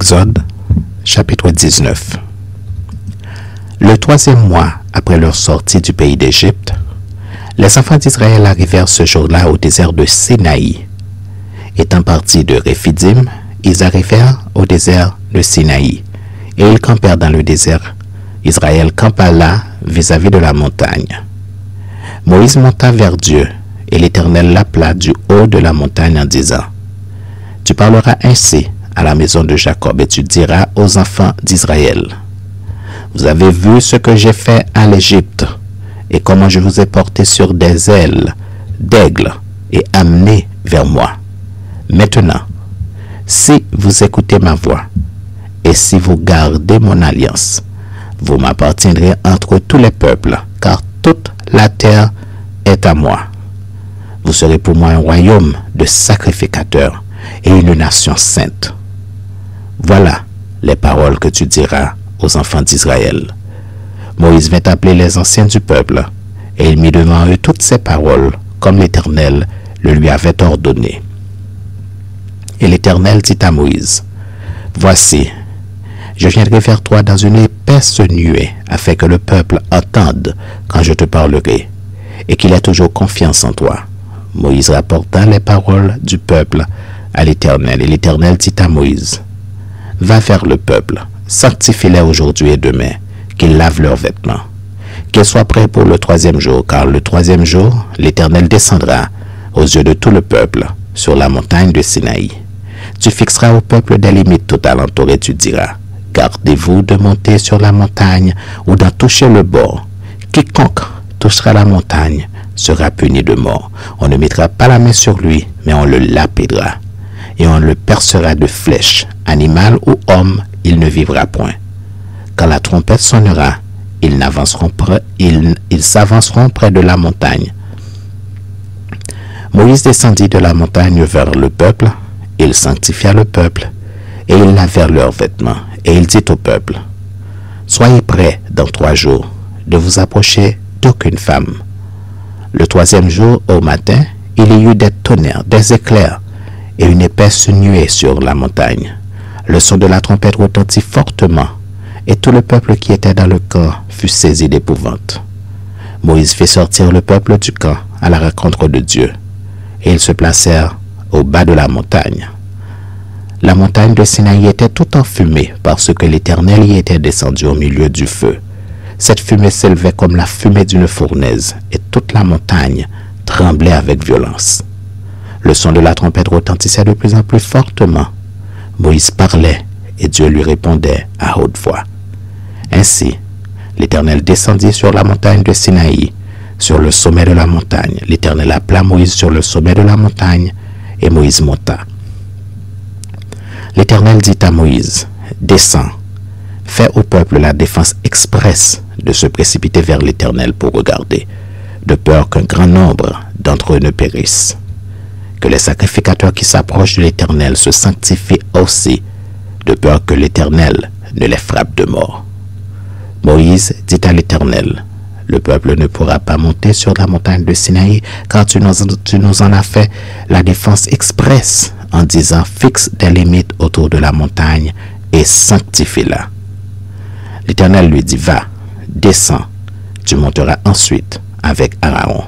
Exode, chapitre 19. Le 3e mois après leur sortie du pays d'Égypte, les enfants d'Israël arrivèrent ce jour-là au désert de Sinaï. Étant partis de Réphidim, ils arrivèrent au désert de Sinaï, et ils campèrent dans le désert. Israël campa là, vis-à-vis de la montagne. Moïse monta vers Dieu, et l'Éternel l'appela du haut de la montagne en disant, « Tu parleras ainsi à la maison de Jacob, et tu diras aux enfants d'Israël, vous avez vu ce que j'ai fait à l'Égypte, et comment je vous ai porté sur des ailes d'aigle et amené vers moi. Maintenant, si vous écoutez ma voix, et si vous gardez mon alliance, vous m'appartiendrez entre tous les peuples, car toute la terre est à moi. Vous serez pour moi un royaume de sacrificateurs et une nation sainte. Voilà les paroles que tu diras aux enfants d'Israël. » Moïse vint appeler les anciens du peuple, et il mit devant eux toutes ces paroles, comme l'Éternel le lui avait ordonné. Et l'Éternel dit à Moïse, « Voici, je viendrai vers toi dans une épaisse nuée, afin que le peuple entende quand je te parlerai, et qu'il ait toujours confiance en toi. » Moïse rapporta les paroles du peuple à l'Éternel, et l'Éternel dit à Moïse, « Va vers le peuple, sanctifie-les aujourd'hui et demain, qu'ils lavent leurs vêtements, qu'ils soient prêts pour le 3e jour, car le 3e jour, l'Éternel descendra aux yeux de tout le peuple sur la montagne de Sinaï. Tu fixeras au peuple des limites tout alentour et tu diras, gardez-vous de monter sur la montagne ou d'en toucher le bord. Quiconque touchera la montagne sera puni de mort. On ne mettra pas la main sur lui, mais on le lapidera, et on le percera de flèches. Animal ou homme, il ne vivra point. Quand la trompette sonnera, ils s'avanceront près de la montagne. » Moïse descendit de la montagne vers le peuple, il sanctifia le peuple, et ils lavèrent leurs vêtements. Et il dit au peuple, « Soyez prêts dans 3 jours de vous approcher d'aucune femme. » Le 3e jour, au matin, il y eut des tonnerres, des éclairs, et une épaisse nuée sur la montagne. Le son de la trompette retentit fortement, et tout le peuple qui était dans le camp fut saisi d'épouvante. Moïse fit sortir le peuple du camp à la rencontre de Dieu, et ils se placèrent au bas de la montagne. La montagne de Sinaï était tout enfumée parce que l'Éternel y était descendu au milieu du feu. Cette fumée s'élevait comme la fumée d'une fournaise, et toute la montagne tremblait avec violence. Le son de la trompette retentissait de plus en plus fortement. Moïse parlait, et Dieu lui répondait à haute voix. Ainsi, l'Éternel descendit sur la montagne de Sinaï, sur le sommet de la montagne. L'Éternel appela Moïse sur le sommet de la montagne, et Moïse monta. L'Éternel dit à Moïse, « Descends, fais au peuple la défense expresse de se précipiter vers l'Éternel pour regarder, de peur qu'un grand nombre d'entre eux ne périssent. Que les sacrificateurs qui s'approchent de l'Éternel se sanctifient aussi, de peur que l'Éternel ne les frappe de mort. » Moïse dit à l'Éternel, « Le peuple ne pourra pas monter sur la montagne de Sinaï, car tu nous en as fait la défense expresse en disant, fixe des limites autour de la montagne et sanctifie-la. » L'Éternel lui dit, « Va, descends, tu monteras ensuite avec Aaron,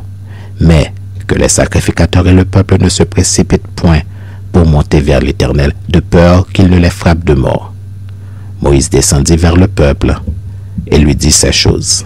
mais que les sacrificateurs et le peuple ne se précipitent point pour monter vers l'Éternel, de peur qu'il ne les frappe de mort. » Moïse descendit vers le peuple et lui dit ces choses.